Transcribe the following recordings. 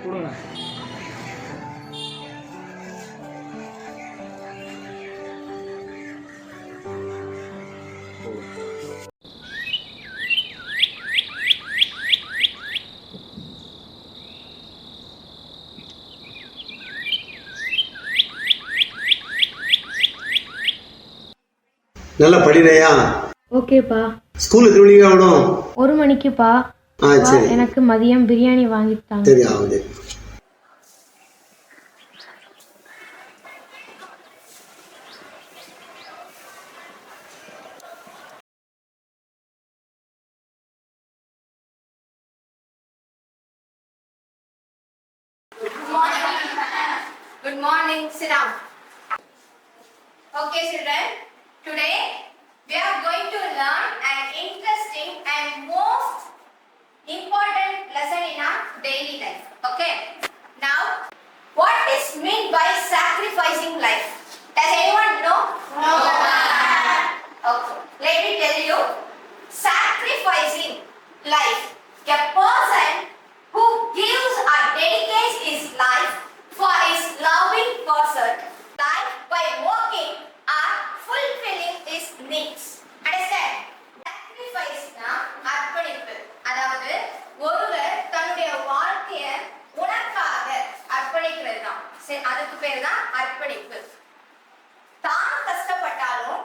கொடுங்க. நல்லா படினையா? ஓகேப்பா. ஸ்கூல் எத்தனை மணிக்கு ஆகணும்? 1 மணிக்குப்பா. சரி. எனக்கு மதியம் பிரியாணி வாங்கிட்டாங்க. சரி ஆகுது. Good morning. Sit down. Okay, children. Today we are going to learn an interesting and most important lesson in our daily life. Okay. Now, what is meant by sacrificing life? Does anyone know? No. Okay. Let me tell you. Sacrificing life. A person who gives or dedicates his life for his loving person, life by working or fulfilling his needs. Understand? Sacrifice na அர்ப்பணிப்பு. அதாவது ஒருவர் தன்னுடைய வாழ்க்கையை உனக்காக அர்ப்பணிக்கிறது தான். சரி, அதுக்கு பேர் தான் அர்ப்பணிப்பு. தான் கஷ்டப்பட்டாலும்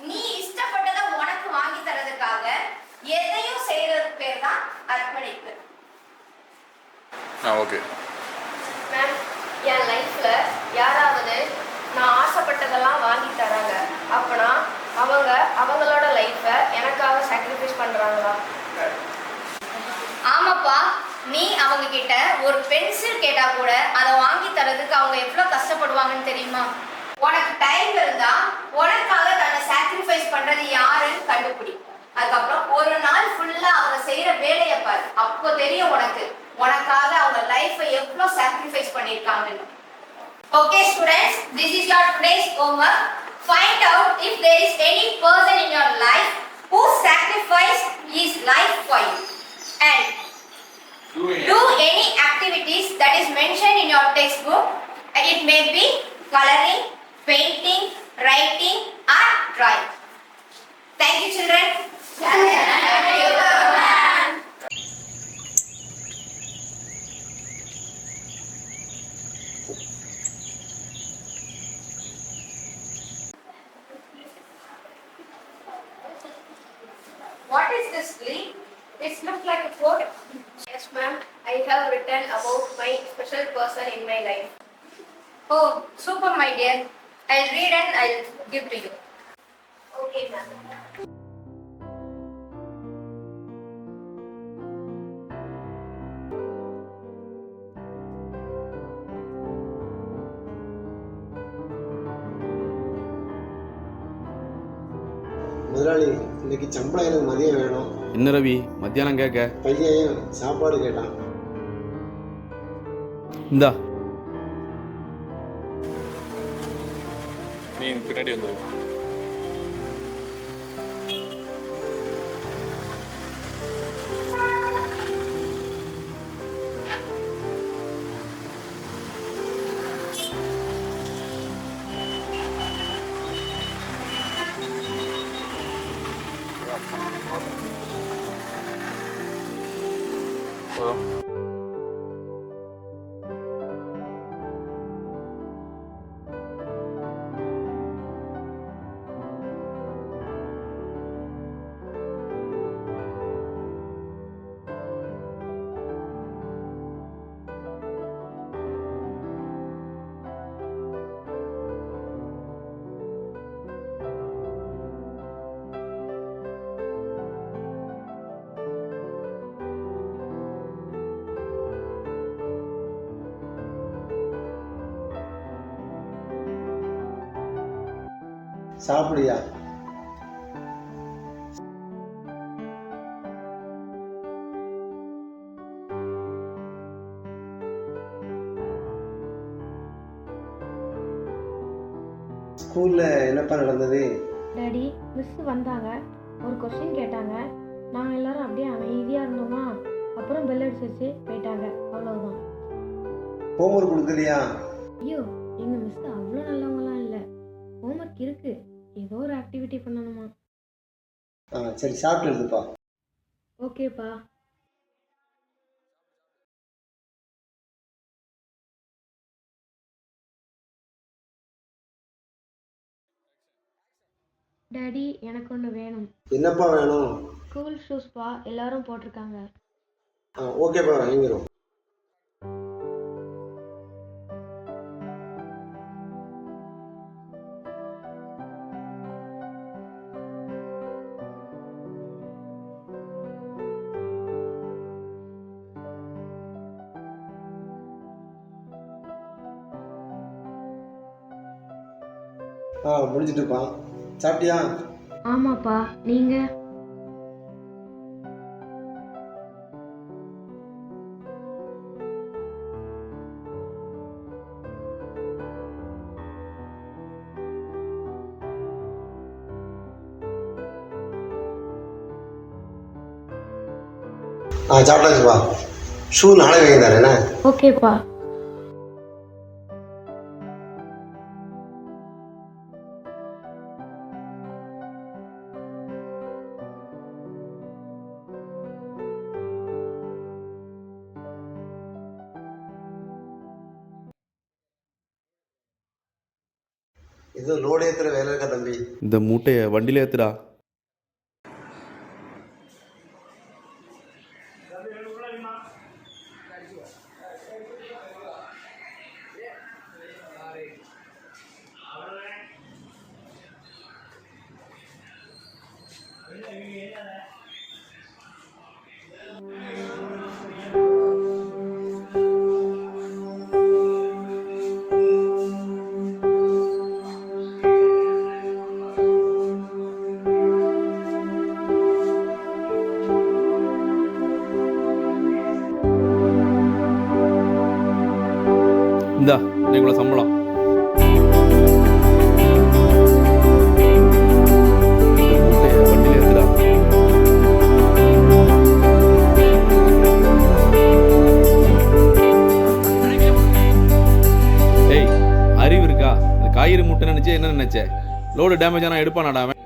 நீ இஷ்டப்பட்டதை உனக்கு வாங்கி தரதுக்காக எதையும் செய்யறதுக்கு பேர் தான் அர்ப்பணிப்பு. ஓகே மேம், என் லைஃப்ல யாராவது நான் ஆசைப்பட்டதெல்லாம் வாங்கி தராங்க அப்பனா அவங்களோட லைஃப்பை எனக்காக சாக்ரிஃபைஸ் பண்றாங்களா? ஆமாப்பா, நீ அவங்க கிட்ட ஒரு பென்சில் கேட்டா கூட அதை வாங்கி தரதுக்கு அவங்க எவ்வளவு கஷ்டப்படுவாங்கன்னு தெரியுமா? உனக்கு டைம் இருந்தா உனக்காக தன்னை சாக்ரிஃபைஸ் பண்றது யாருன்னு கண்டுபிடி. அதுக்கப்புறம் ஒரு நாள் ஃபுல்லா அவங்க செய்யற வேலையை பாரு. அப்போ தெரியும் உனக்காக அவங்க லைஃபை எவ்வளவு sacrifice பண்ணிருக்காங்கன்னு. Okay students, this is your today's homework. Find out if there is any person in your life who sacrificed his life for you, and do any activities that is mentioned in your textbook, and it may be coloring, painting, writing or drawing. Thank you children. What is this, Lee? It looks like a quote. Yes ma'am, I have written about my special person in my life. Oh, super my dear. I'll read and I'll give to you. Okay ma'am. முதலாளி, இன்னைக்கு சம்பளம் எனக்கு மதியம் வேணும். என்ன ரவி மத்தியானம் கேட்க? பையன் சாப்பாடு கேட்டான். இந்தா நீ பின்னாடி வந்து சாப்பிடுயா. ஸ்கூல்ல என்னப்பா நடந்தது? டாடி, மிஸ் வந்தாங்க, ஒரு கொஸ்டின் கேட்டாங்க. நாங்கள் எல்லாரும் அப்படியே அமைதியாக இருந்தோமா, அப்புறம் பெல் அடிச்சிச்சு போயிட்டாங்க, அவ்வளவுதான். ஹோம்ஒர்க் கொடுக்கலையா? ஐயோ எங்கள் மிஸ் அவ்வளோ நல்லவங்களாம் இல்லை. ஹோம்ஒர்க் இருக்கு, ஏதோ ஒரு ஆக்டிவிட்டி பண்ணணுமா. சரி சாப்பிட்டு எழுதுப்பா. ஓகேப்பா. டாடி எனக்கு ஒன்று வேணும். என்னப்பா வேணும்? ஸ்கூல் ஷூஸ்ப்பா, எல்லாரும் போட்டிருக்காங்க. ஓகேப்பா வாங்கிக்கிறோம். முடிஞ்சிட்டுப்பா. சாப்பிட்டியா? ஆமாப்பா, நீங்கள்? சாப்பிட்டாச்சுப்பா. ஷூ நாளை வாங்கி தரேண்ணே. ஓகேப்பா. ஏதோ லோடு ஏற்றுற வேலை இருக்கா தம்பி? இந்த மூட்டையை வண்டியில் ஏற்றுடா. இந்தா இவ்வளோ சம்பளம். மூட்டையை வண்டியில் ஏற்றுடா. ஏய், அறிவு இருக்கா? இந்த காய்கறி மூட்டை நினைச்சே என்ன நினைச்ச? லோடு டேமேஜ் ஆனால் எடுப்பானாடா அவன்.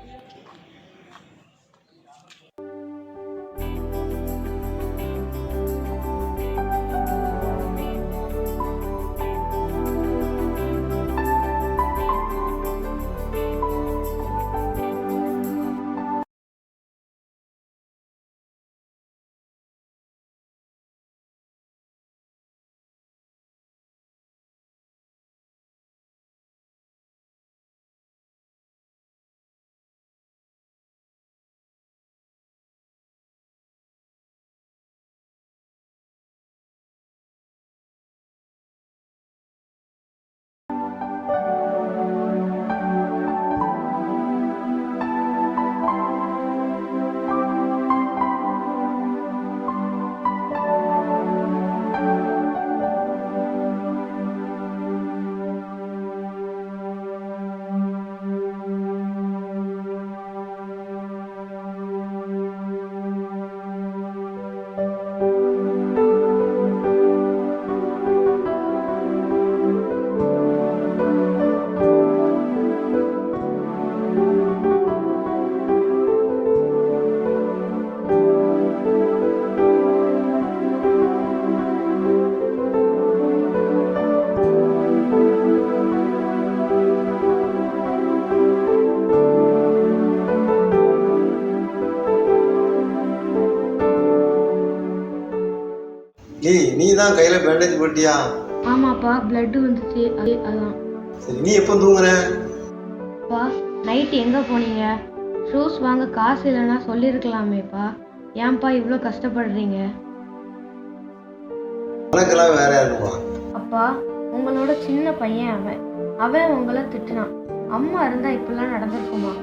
நீ தான் கையில பேண்டேஜ் போட்டியா? ஆமாப்பா, பிளட் வந்துச்சு. அதான். சரி, நீ எப்போ தூங்குற? பா, நைட்டு எங்கே போனீங்க? ஷூஸ் வாங்க காசு இல்லைன்னா சொல்லியிருக்கலாமேப்பா. ஏன்பா இவ்வளோ கஷ்டப்படுறீங்க? உனக்கெல்லாம் வேற யாருப்பா? அப்பா, உங்களோட சின்ன பையன் அவன் உங்களை திட்டினான். அம்மா இருந்தால் இப்படிலாம் நடந்திருக்குமா?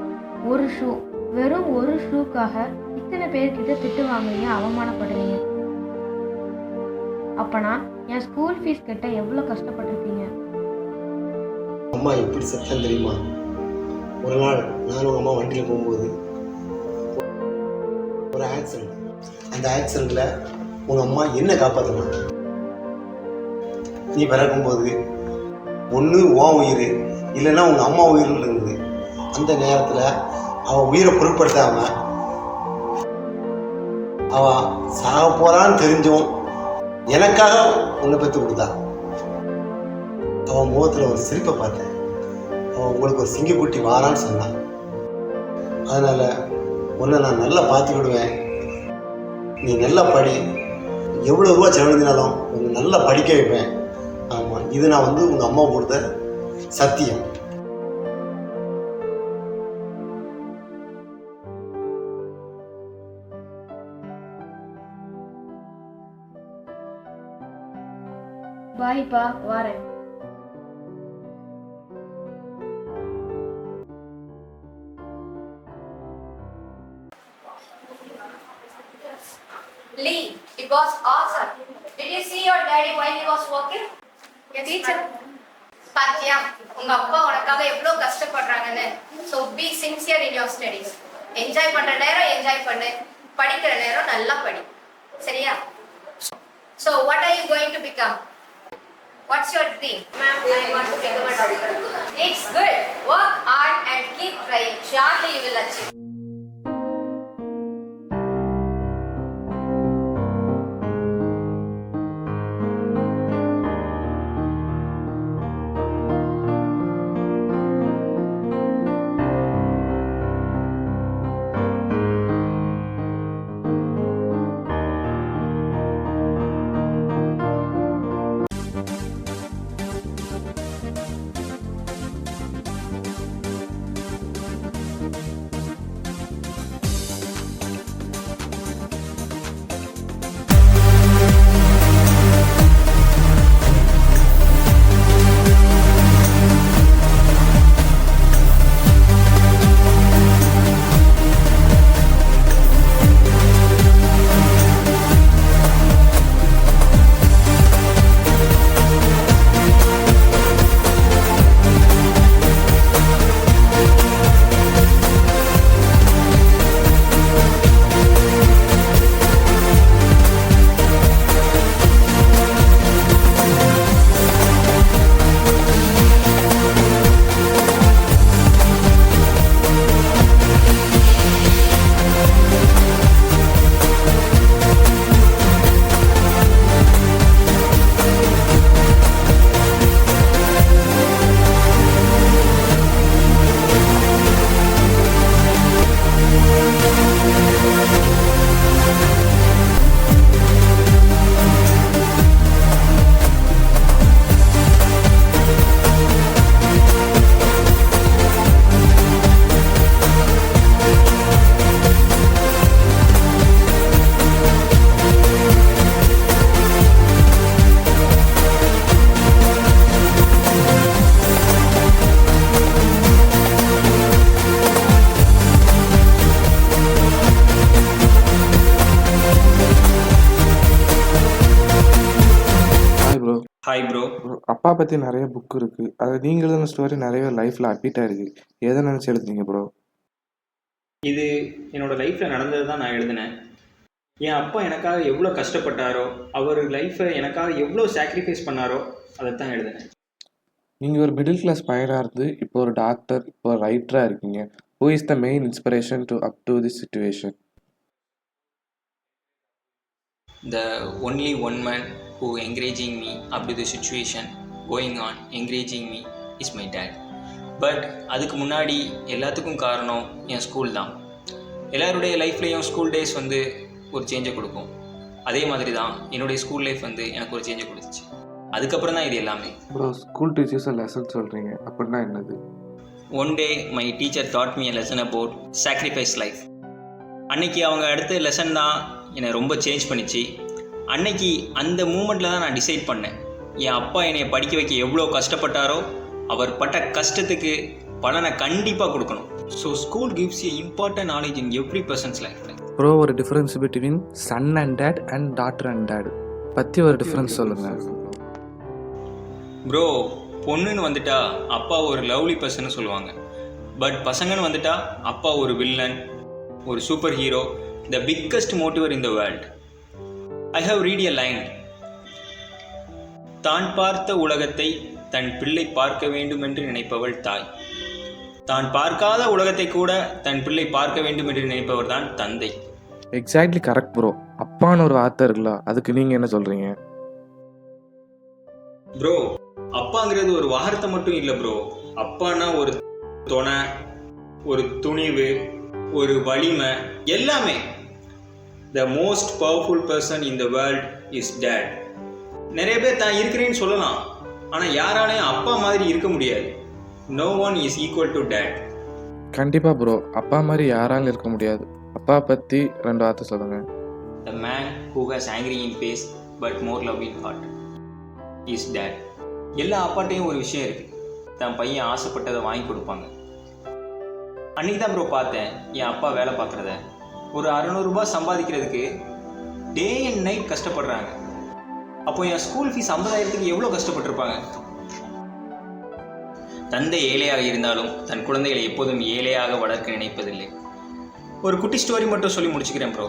ஒரு ஷூ, வெறும் ஒரு ஷூக்காக இத்தனை பேர்கிட்ட திட்டு வாங்குறீங்க, அவமானப்படுறீங்க. அப்பனா என் ஸ்கூல் ஃபீஸ் கிட்ட எவ்வளோ கஷ்டப்பட்டிருப்பீங்க. அம்மா எப்படி செத்தம் தெரியுமா? ஒரு நாள் நானும் அம்மா வண்டியில் போகும்போது ஒரு ஆக்சிடென்ட். அந்த ஆக்சிடென்ட்ல உங்க அம்மா என்ன காப்பாற்றினாங்க. நீ பிறக்கும்போது ஒன்று உன் உயிர் இல்லைன்னா உங்கள் அம்மா உயிர் இருந்தது. அந்த நேரத்தில் அவன் உயிரை பொருட்படுத்தாமல் அவன் சாக போகிறான்னு தெரிஞ்சும் எனக்காக உன்னை பெற்று கொடுத்தா. அவன் முகத்தில் ஒரு சிரிப்பை பார்த்தேன். அவன் உங்களுக்கு ஒரு சிங்கக்குட்டி வாரான்னு சொன்னான். அதனால் உன்னை நான் நல்லா பார்த்துக்கிடுவேன். நீ நல்லா படி, எவ்வளோ ரூபா செலவழிந்தாலும் உன்னை நல்லா படிக்க வைப்பேன். ஆமாம், இது நான் உங்கள் அம்மா கொடுத்த சத்தியம். பாய்ப்பா, வாரேன். Lee, it was awesome. Did you see your daddy while he was working? Your teacher. பாத்தியா, உங்க அப்பா உனக்காக எவ்வளவு கஷ்டப்படுறாங்கன்னு. So be sincere in your studies. Enjoy பண்ற நேரம் என்ஜாய் பண்ணு, படிக்கிற நேரம் நல்லா படி. சரியா? So what are you going to become? What's your dream? Ma'am, I want to become a doctor. It's good. Work hard and keep trying. Surely you will achieve. Hi bro. அப்பா பற்றி நிறைய book இருக்குது. அது நீங்கள் எழுதின story நிறைய லைஃப்பில் அப்பிட் ஆகிருக்கு. எதை நினச்சி எழுதுனீங்க ப்ரோ? இது என்னோட லைஃப்பில் நடந்தது தான் நான் எழுதினேன். என் அப்பா எனக்காக எவ்வளோ கஷ்டப்பட்டாரோ, அவர் லைஃப்பை எனக்காக எவ்வளோ சாக்ரிஃபைஸ் பண்ணாரோ, அதை தான் எழுதினேன். நீங்கள் ஒரு மிடில் கிளாஸ் பையனாக இருந்து இப்போ ஒரு டாக்டர், இப்போ ஒரு ரைட்டராக இருக்கீங்க. Who is the main inspiration to up to this situation? The only one man who encouraging me up to the situation going on, encouraging me is my dad. But அதுக்கு முன்னாடி எல்லாத்துக்கும் காரணம் என் ஸ்கூல் தான். எல்லாருடைய லைஃப்லேயும் school days வந்து ஒரு சேஞ்சை கொடுக்கும். அதே மாதிரி தான் என்னுடைய ஸ்கூல் லைஃப் வந்து எனக்கு ஒரு சேஞ்சை கொடுத்துச்சு. அதுக்கப்புறம் தான் இது எல்லாமே. ப்ரோ, ஸ்கூல் டீச்சர்ஸை லெசன் சொல்கிறீங்க, அப்படின்னா என்னது? One day my teacher taught me a lesson about sacrifice life. அன்னைக்கு அவங்க அடுத்த லெசன் தான் என்னை ரொம்ப சேஞ்ச் பண்ணிச்சு. அன்னைக்கு அந்த மூமெண்ட்டில் தான் நான் டிசைட் பண்ணேன், என் அப்பா என்னை படிக்க வைக்க எவ்வளோ கஷ்டப்பட்டாரோ அவர் பட்ட கஷ்டத்துக்கு பலனை கண்டிப்பாக கொடுக்கணும். So school gives a important knowledge in every person's life. Bro, ஒரு difference between son and dad and daughter and dad பற்றி ஒரு டிஃப்ரென்ஸ் சொல்லுங்கள். ப்ரோ, பொண்ணுன்னு வந்துட்டா அப்பா ஒரு லவ்லி பர்சன்னு சொல்லுவாங்க. பட் பசங்கன்னு வந்துட்டா அப்பா ஒரு வில்லன், ஒரு super hero, the biggest motivator in the world. I have read a line. தான் பார்த்த உலகத்தை தன் பிள்ளை பார்க்க வேண்டும் என்று நினைப்பவள் தாய். தான் பார்க்காத உலகத்தை கூட தன் பிள்ளை பார்க்க வேண்டும் என்று நினைப்பவர் தான் தந்தை. Exactly correct bro. அப்பான்னு ஒரு வார்த்தை இருக்குல்ல, அதுக்கு நீங்கள் என்ன சொல்கிறீங்க? ப்ரோ, அப்பாங்கிறது ஒரு வார்த்தை மட்டும் இல்லை ப்ரோ. அப்பானா ஒரு துணை, ஒரு துணிவு, ஒரு வலிமை, எல்லாமே. The most powerful person in the world is date. நிறைய பேர் தான் இருக்கிறேன்னு சொல்லலாம், ஆனால் யாராலையும் அப்பா மாதிரி இருக்க முடியாது. No one is equal to dad. கண்டிப்பாக ப்ரோ, அப்பா மாதிரி யாராலும் இருக்க முடியாது. அப்பா பற்றி 2 வார்த்தை சொல்லுங்கள். The man who has angry in face but more love in heart is dad. எல்லா அப்பாட்டையும் ஒரு விஷயம் இருக்குது, தன் பையன் ஆசைப்பட்டதை வாங்கி கொடுப்பாங்க. அன்றைக்கி தான் ப்ரோ பார்த்தேன் என் அப்பா வேலை பார்க்குறத. ஒரு 600 ரூபாய் சம்பாதிக்கிறதுக்கு டே அண்ட் நைட் கஷ்டப்படுறாங்க. அப்போ என் ஸ்கூல் ஃபீஸ் 50,000க்கு எவ்வளோ கஷ்டப்பட்டிருப்பாங்க. தந்தை ஏழையாக இருந்தாலும் தன் குழந்தைகளை எப்போதும் ஏழையாக வளர்க்க நினைப்பதில்லை. ஒரு குட்டி ஸ்டோரி மட்டும் சொல்லி முடிச்சுக்கிறேன் ப்ரோ.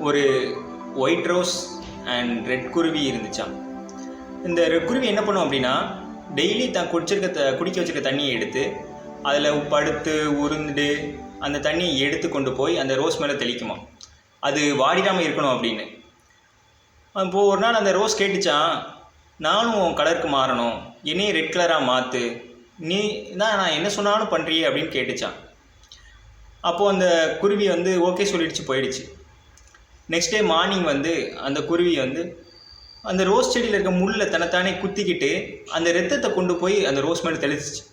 ஒரு ஒயிட் ரோஸ் அண்ட் ரெட் குருவி இருந்துச்சான். இந்த ரெட் குருவி என்ன பண்ணும் அப்படின்னா, டெய்லி தான் குடிக்க வச்சிருக்க தண்ணியை எடுத்து அதில் படுத்து உருண்டு அந்த தண்ணியை எடுத்து கொண்டு போய் அந்த ரோஸ் மேலே தெளிக்குமா, அது வாடிடாமல் இருக்கணும் அப்படின்னு. அப்போது ஒரு நாள் அந்த ரோஸ் கேட்டுச்சான், நானும் உன் கலருக்கு மாறணும், என்னையும் ரெட் கலராக மாற்று, நீ தான் நான் என்ன சொன்னாலும் பண்ணுறியே அப்படின்னு கேட்டுச்சான். அப்போது அந்த குருவி ஓகே சொல்லிடுச்சு, போயிடுச்சு. நெக்ஸ்ட் டே மார்னிங் அந்த குருவி அந்த ரோஸ் செடியில் இருக்க முள்ளில் தன்னைத்தானே குத்திக்கிட்டு அந்த ரத்தத்தை கொண்டு போய் அந்த ரோஸ் மேலே தெளிச்சிச்சு.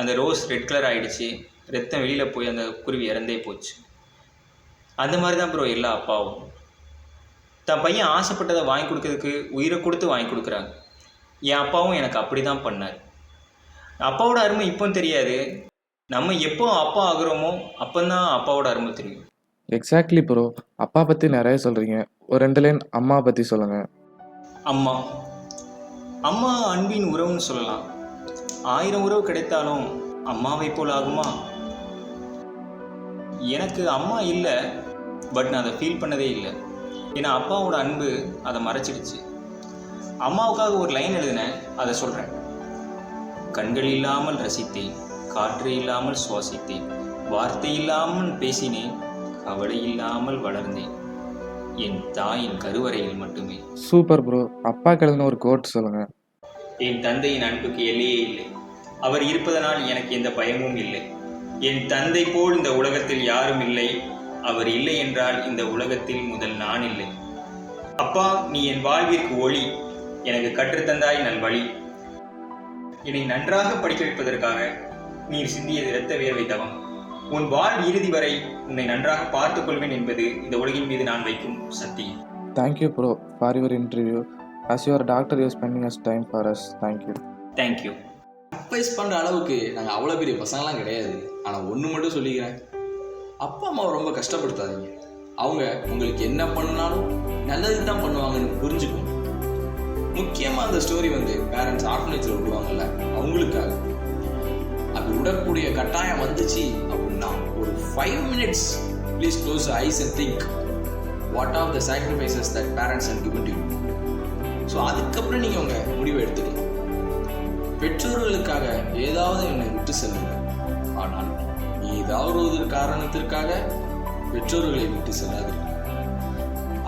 அந்த ரோஸ் ரெட் கலர் ஆகிடுச்சு. ரத்தம் வெளியில் போய் அந்த குருவி இறந்தே போச்சு. அந்த மாதிரி தான் ப்ரோ எல்லா அப்பாவும். தன் பையன் ஆசைப்பட்டதை வாங்கி கொடுக்கறதுக்கு உயிரை கொடுத்து வாங்கி கொடுக்குறாங்க. என் அப்பாவும் எனக்கு அப்படி தான் பண்ணார். அப்பாவோட அருமை இப்போ தெரியாது, நம்ம எப்போ அப்பா ஆகுறோமோ அப்போதான் அப்பாவோட அருமை தெரியும். Exactly bro. அப்பா பற்றி நிறைய சொல்கிறீங்க, ஒரு 2 லைன் அம்மா பற்றி சொல்லுங்கள். அம்மா அம்மா அன்பின் உறவுன்னு சொல்லலாம். 1000 உறவு கிடைத்தாலும் அம்மாவை போல் ஆகுமா? எனக்கு அம்மா இல்லை, பட் நான் அதை ஃபீல் பண்ணதே இல்லை. ஏன்னா அப்பாவோட அன்பு அதை மறைச்சிடுச்சு. அம்மாவுக்காக ஒரு லைன் எழுதினேன், அதை சொல்கிறேன். கண்கள் இல்லாமல் ரசித்தேன், காற்று இல்லாமல் சுவாசித்தேன், வார்த்தை இல்லாமல் பேசினேன், கவலை இல்லாமல் வளர்ந்தேன், என் தாயின் கருவறையில் மட்டுமே. Super bro. அப்பா எழுதின ஒரு கோட் சொல்லுங்கள். என் தந்தையின் அன்புக்கு எல்லையே இல்லை. அவர் இருப்பதனால் எனக்கு எந்த பயமும் இல்லை. என் தந்தை போல் இந்த உலகத்தில் யாரும் இல்லை. அவர் இல்லை என்றால் இந்த உலகத்தில் முதல் நான் இல்லை. அப்பா, நீ என் வாழ்விற்கு ஒளி, எனக்கு கற்றுத்தந்தாய் நல்வழி. என்னை நன்றாக படிக்க வைப்பதற்காக நீர் சிந்தியது இரத்த வேர்வை தவம். உன் வாழ் இறுதி வரை உன்னை நன்றாக பார்த்துக் கொள்வேன் என்பது இந்த உலகின் மீது நான் வைக்கும் சத்தியம். Thank you bro for your interview. As you are a doctor, you are spending us time for us. Thank you. Thank you. Advice பண்ணுற அளவுக்கு நாங்கள் அவ்வளோ பெரிய பசங்களாம் கிடையாது. ஆனால் ஒன்று மட்டும் சொல்லிக்கிறேன், அப்பா அம்மாவை ரொம்ப கஷ்டப்படுத்தாதீங்க. அவங்க உங்களுக்கு என்ன பண்ணாலும் நல்லது தான் பண்ணுவாங்கன்னு புரிஞ்சுக்கணும். முக்கியமாக அந்த ஸ்டோரி பேரண்ட்ஸ் ஆர்ஃபனேஜில் விடுவாங்கல்ல, அவங்களுக்காக. அப்படி விடக்கூடிய கட்டாயம் வந்துச்சு அப்படின்னா ஒரு 5 minutes please close ice and think what are the sacrifices that parents and given to you. So அதுக்கப்புறம் நீங்கள் உங்கள் முடிவை எடுத்துக்கலாம். பெற்றோர்களுக்காக ஏதாவது என்னை விட்டு செல்லுங்க, ஆனால் ஏதாவது ஒரு காரணத்திற்காக பெற்றோர்களை விட்டு செல்லாதீர்கள்.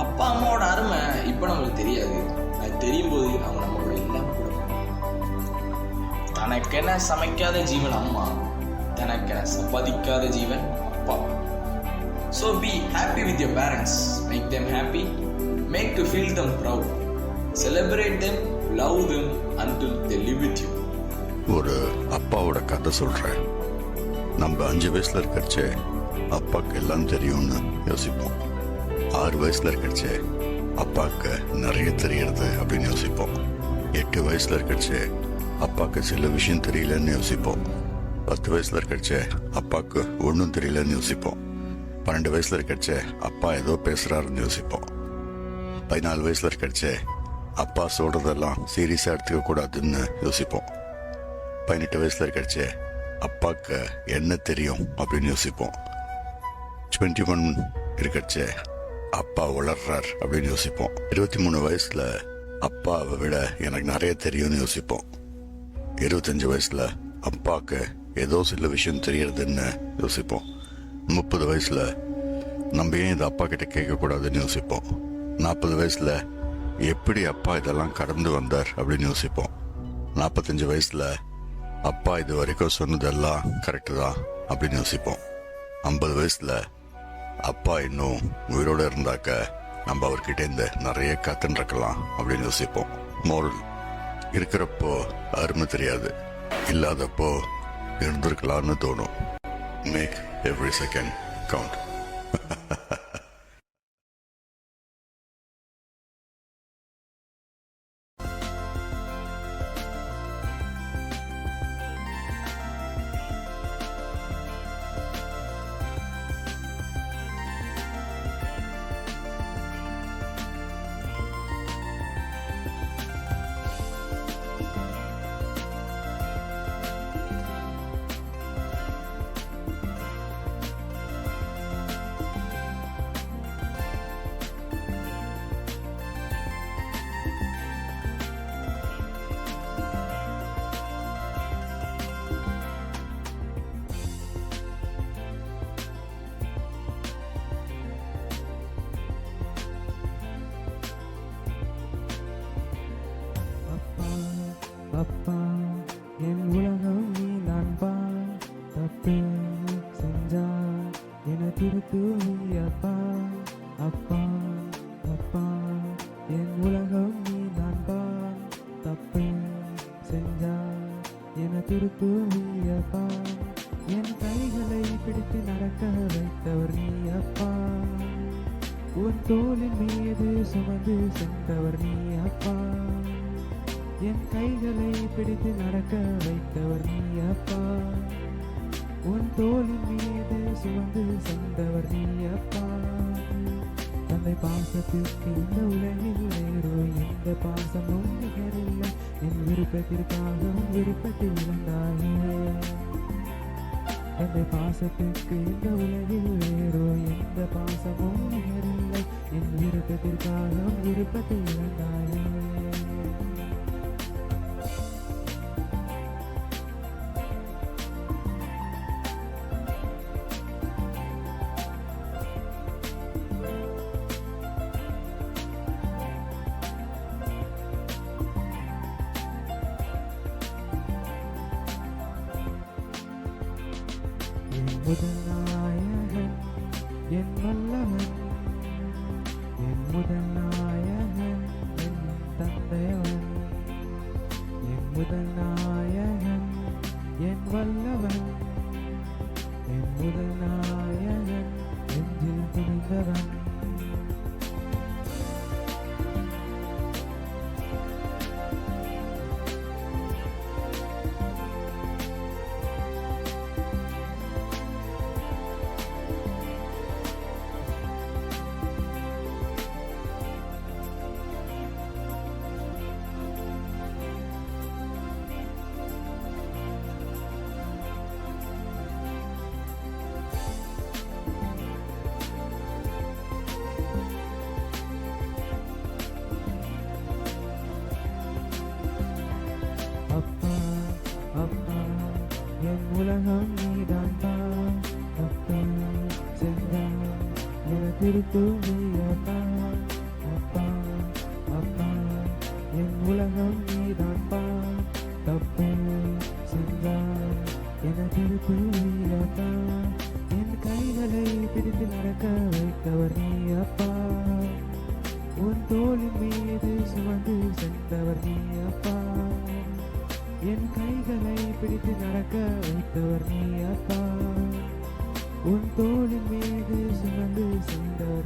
அப்பா அம்மாவோட அருமை இப்போ நம்மளுக்கு தெரியாது, அது தெரியும் போது அவங்க நம்மளோட இல்லாமல் கூட தனக்கென சமைக்காத ஜீவன் அம்மா, தனக்கென சம்பாதிக்காத ஜீவன் அப்பா. So be happy with your parents, make them happy, make to feel them proud, celebrate them, love them until they live with you. ஒரு அப்பாவோட கதை சொல்கிறேன். நம்ம 5 வயசில் இருக்கிறச்சே அப்பாவுக்கு எல்லாம் தெரியும்னு யோசிப்போம். 6 வயசில் இருக்கிறச்சே அப்பாவுக்கு நிறைய தெரியறது அப்படின்னு யோசிப்போம். 8 வயசில் இருக்கிறச்சே அப்பாவுக்கு சில விஷயம் தெரியலன்னு யோசிப்போம். 10 வயசில் இருக்கிறச்சே அப்பாவுக்கு ஒன்றும் தெரியலன்னு யோசிப்போம். 12 வயசில் இருக்கிறச்சே அப்பா ஏதோ பேசுகிறாருன்னு யோசிப்போம். 14 வயசில் இருக்கிறச்சே அப்பா சொல்கிறதெல்லாம் சீரியஸாக எடுத்துக்க கூடாதுன்னு யோசிப்போம். 18 வயசில் இருக்கிறச்சே அப்பாவுக்கு என்ன தெரியும் அப்படின்னு யோசிப்போம். 21 இருக்கிறச்சே அப்பா வளர்றார் அப்படின்னு யோசிப்போம். 23 வயசில் அப்பாவை விட எனக்கு நிறைய தெரியும்னு யோசிப்போம். 25 வயசுல அப்பாவுக்கு ஏதோ சில விஷயம் தெரியறதுன்னு யோசிப்போம். 30 வயசுல நம்ம ஏன் இதை அப்பா கிட்ட கேட்கக்கூடாதுன்னு யோசிப்போம். 40 வயசுல எப்படி அப்பா இதெல்லாம் கடந்து வந்தார் அப்படின்னு யோசிப்போம். 45 வயசுல அப்பா இது வரைக்கும் சொன்னதெல்லாம் கரெக்டு தான் அப்படின்னு யோசிப்போம். 50 வயசுல அப்பா இன்னும் உயிரோட இருந்தாக்க நம்ம அவர்கிட்ட இருந்து நிறைய கத்துன்னு அப்படின்னு யோசிப்போம். மோரல், இருக்கிறப்போ அருமை தெரியாது, இல்லாதப்போ இருந்திருக்கலாம்னு தோணும். Make every second count. அப்பா என் உலகம் நீ நான்பா, தப்பு செஞ்சா என திருத்துவி அப்பா. அப்பா அப்பா என் உலகம் நீ நான்பா, தப்பு செஞ்சா என திருத்துவி அப்பா. என் கைகளை பிடித்து நடக்க வைத்தவர் நீ அப்பா, உன் தோளின் மீது சுமந்து சென்றவர் நீ அப்பா. என் கைகளை பிடித்து நடக்க வைத்தவர் நீ அப்பா, உன் தோளின் மீது சுமந்து சென்றவர் நீ அப்பா. தந்தை பாசத்திற்கு இந்த உலகில் வேறோ எந்த பாசமும் நிகரில்லை, என் விருப்பத்திற்காக உன் விருப்பத்தில் இருந்தாயே. தந்தை பாசத்திற்கு இந்த உலகில் வேறோ எந்த பாசமும் நிகரில்லை, என் விருப்பத்திற்காக உன் விருப்பத்தில் இருந்தாயே. முதல் நாயகன் என் வல்லவன், என் முதல் நாயகன் என் தந்தையவன். என் முதல் நாயகன் என் வல்லவன், என் முதல் நாயகன் நெஞ்சில் துணிந்தவன். அப்பா அப்பா என் உலகம் நீதான்பா, தப்பு செஞ்சா என திருத்துவி அப்பா. அப்பா அப்பா என் உலகம் நீதான்பா, தப்பு செஞ்சா என திருத்துவி அப்பா. என் கைகளை பிடித்து நடக்க வைத்தவர் நீ அப்பா, உன் தோளின் மீது சுமந்து சென்றவர் நீ அப்பா. என் கைகளை பிடித்து நடக்க வைத்தவர் நீ அப்பா, உன் தோளின் மீது சுமந்து சென்றவர்